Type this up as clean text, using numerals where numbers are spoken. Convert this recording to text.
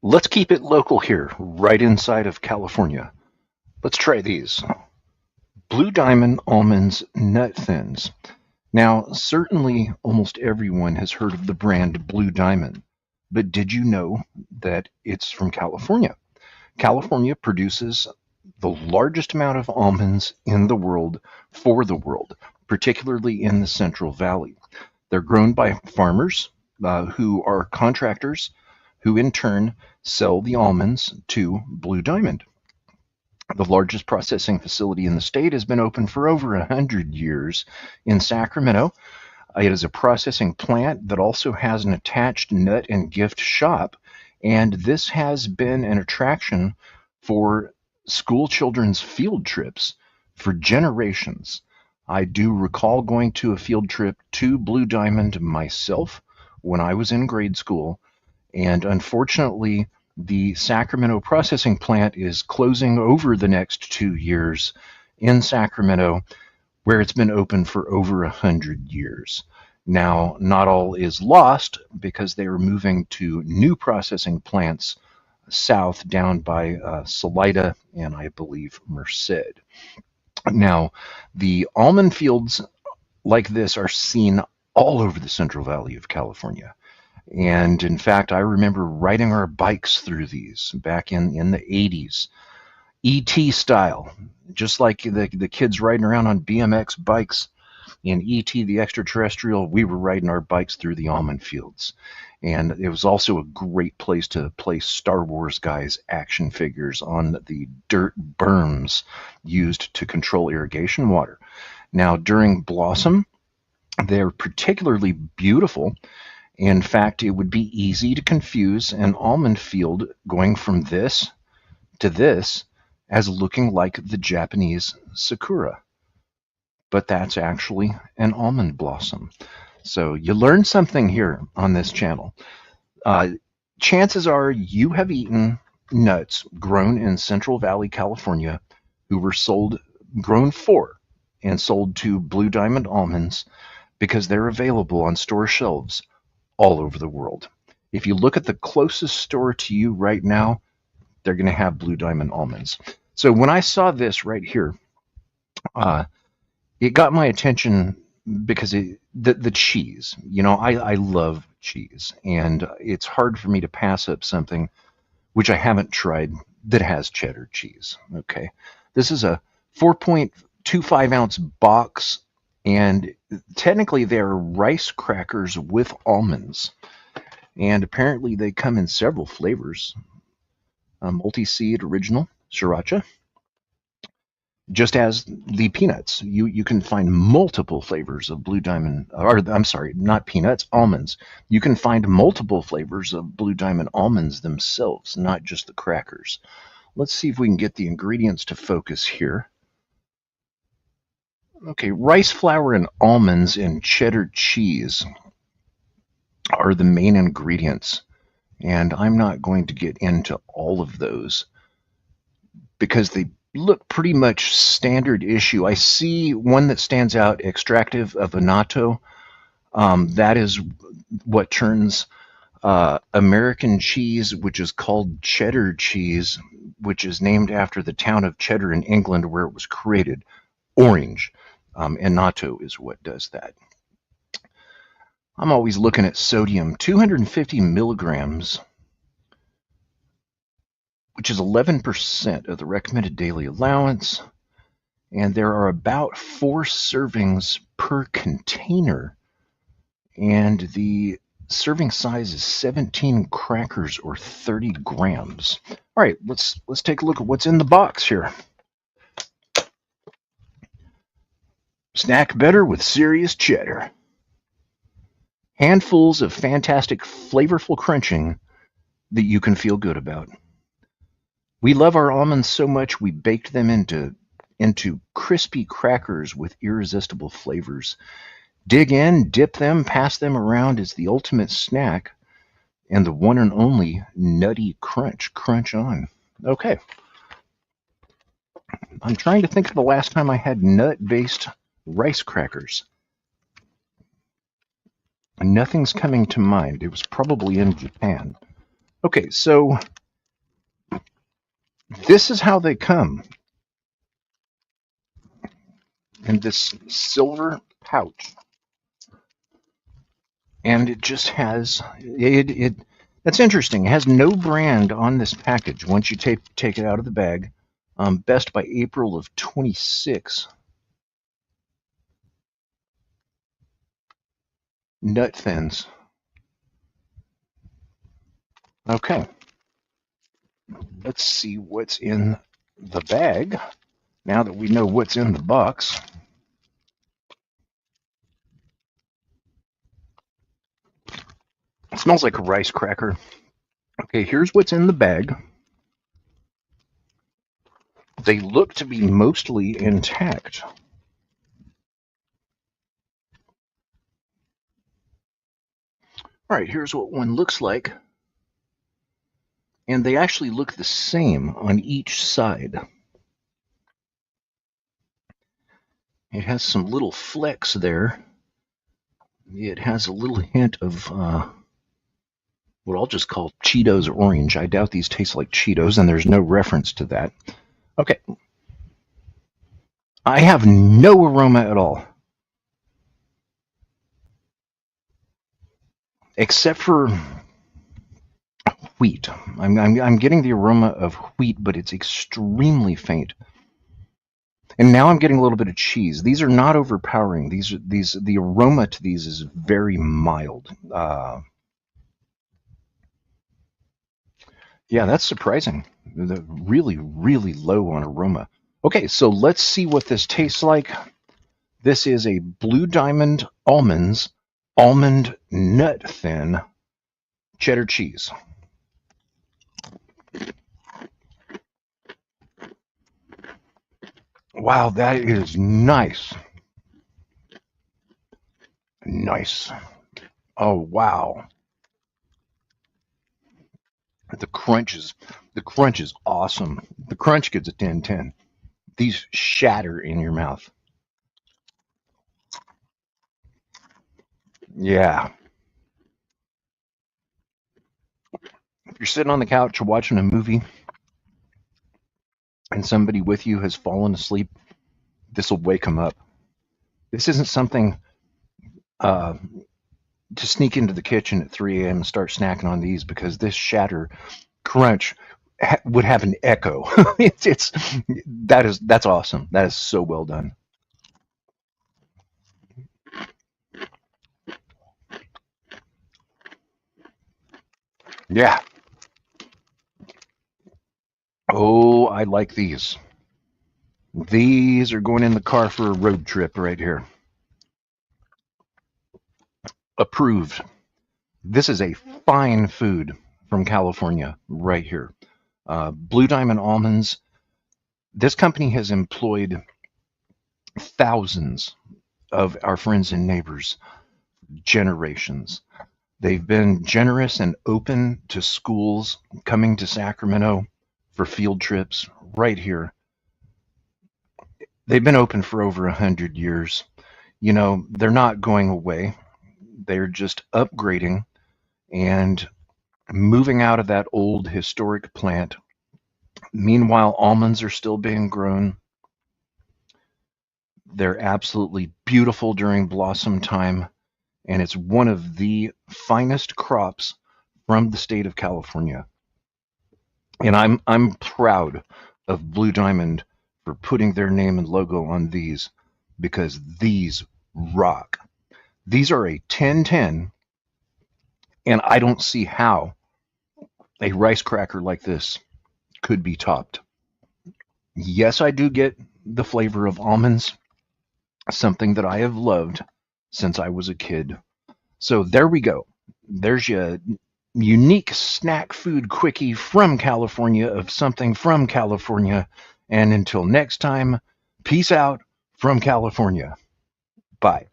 Let's keep it local here, right inside of California. Let's try these. Blue Diamond Almonds Nut Thins. Now, certainly almost everyone has heard of the brand Blue Diamond, but did you know that it's from California? California produces the largest amount of almonds in the world for the world, particularly in the Central Valley. They're grown by farmers who are contractors who in turn sell the almonds to Blue Diamond. The largest processing facility in the state has been open for over 100 years in Sacramento. It is a processing plant that also has an attached nut and gift shop, and this has been an attraction for school children's field trips for generations. I do recall going to a field trip to Blue Diamond myself when I was in grade school, and unfortunately, the Sacramento processing plant is closing over the next 2 years in Sacramento, where it's been open for over 100 years. Now, not all is lost because they are moving to new processing plants south down by Salida and I believe Merced. Now, the almond fields like this are seen all over the Central Valley of California. And in fact, I remember riding our bikes through these back in the 80s, ET style, just like the kids riding around on BMX bikes in ET the Extraterrestrial. We were riding our bikes through the almond fields. And it was also a great place to place Star Wars guys' action figures on the dirt berms used to control irrigation water. Now, during blossom, they're particularly beautiful. In fact, it would be easy to confuse an almond field going from this to this as looking like the Japanese sakura. But that's actually an almond blossom. So you learned something here on this channel. Chances are you have eaten nuts grown in Central Valley, California, who were grown for and sold to Blue Diamond almonds because they're available on store shelves all over the world. If you look at the closest store to you right now, they're going to have Blue Diamond almonds. So when I saw this right here, it got my attention because the cheese. I love cheese, and it's hard for me to pass up something which I haven't tried that has cheddar cheese. Okay, this is a 4.25 ounce box, and technically they're rice crackers with almonds, and apparently they come in several flavors: multi-seed, original, sriracha. Just as the peanuts, you can find multiple flavors of Blue Diamond, or I'm sorry, not peanuts, almonds. You can find multiple flavors of Blue Diamond almonds themselves, not just the crackers. Let's see if we can get the ingredients to focus here. Okay, rice flour and almonds and cheddar cheese are the main ingredients, and I'm not going to get into all of those because they look pretty much standard issue. I see one that stands out, extractive of annatto. That is what turns American cheese, which is called cheddar cheese, which is named after the town of Cheddar in England where it was created, orange. Annatto is what does that. I'm always looking at sodium, 250 milligrams, which is 11% of the recommended daily allowance. And there are about 4 servings per container. And the serving size is 17 crackers or 30 grams. All right, let's take a look at what's in the box here. Snack better with serious cheddar. Handfuls of fantastic flavorful crunching that you can feel good about. We love our almonds so much we baked them into crispy crackers with irresistible flavors. Dig in, dip them, pass them around as the ultimate snack, and the one and only nutty crunch. Crunch on. Okay. I'm trying to think of the last time I had nut-based rice crackers. Nothing's coming to mind. It was probably in Japan. Okay, so This is how they come in this silver pouch, and it just has it. That's interesting. It has no brand on this package. Once you take it out of the bag, best by April of 26. Nut thins. Okay, let's see what's in the bag. Now that we know what's in the box. It smells like a rice cracker. Okay, here's what's in the bag. They look to be mostly intact. All right, here's what one looks like. And they actually look the same on each side. It has some little flecks there. It has a little hint of what I'll just call Cheetos orange. I doubt these taste like Cheetos, and there's no reference to that. Okay. I have no aroma at all. Except for wheat. I'm getting the aroma of wheat, but it's extremely faint. And now I'm getting a little bit of cheese. These are not overpowering. The aroma to these is very mild. Yeah, that's surprising. Really, really low on aroma. Okay, so let's see what this tastes like. This is a Blue Diamond Almonds almond nut thin cheddar cheese. Wow, that is nice. Nice. Oh, wow. The crunch is awesome. The crunch gets a 10/10. These shatter in your mouth. Yeah. If you're sitting on the couch watching a movie and somebody with you has fallen asleep, this will wake them up. This isn't something uh, to sneak into the kitchen at 3 a.m. and start snacking on these, because this shatter crunch would have an echo. That's awesome. That is so well done. Yeah. Oh, I like these. These are going in the car for a road trip right here. Approved. This is a fine food from California right here. Blue Diamond Almonds. This company has employed thousands of our friends and neighbors, generations. They've been generous and open to schools coming to Sacramento for field trips right here. They've been open for over 100 years. You know, they're not going away. They're just upgrading and moving out of that old historic plant. Meanwhile, almonds are still being grown. They're absolutely beautiful during blossom time, and it's one of the finest crops from the state of California. And I'm proud of Blue Diamond for putting their name and logo on these, because these rock. These are a 10/10, and I don't see how a rice cracker like this could be topped. Yes, I do get the flavor of almonds, something that I have loved since I was a kid. So there we go. There's your unique snack food quickie from California, of something from California. And until next time, peace out from California. Bye.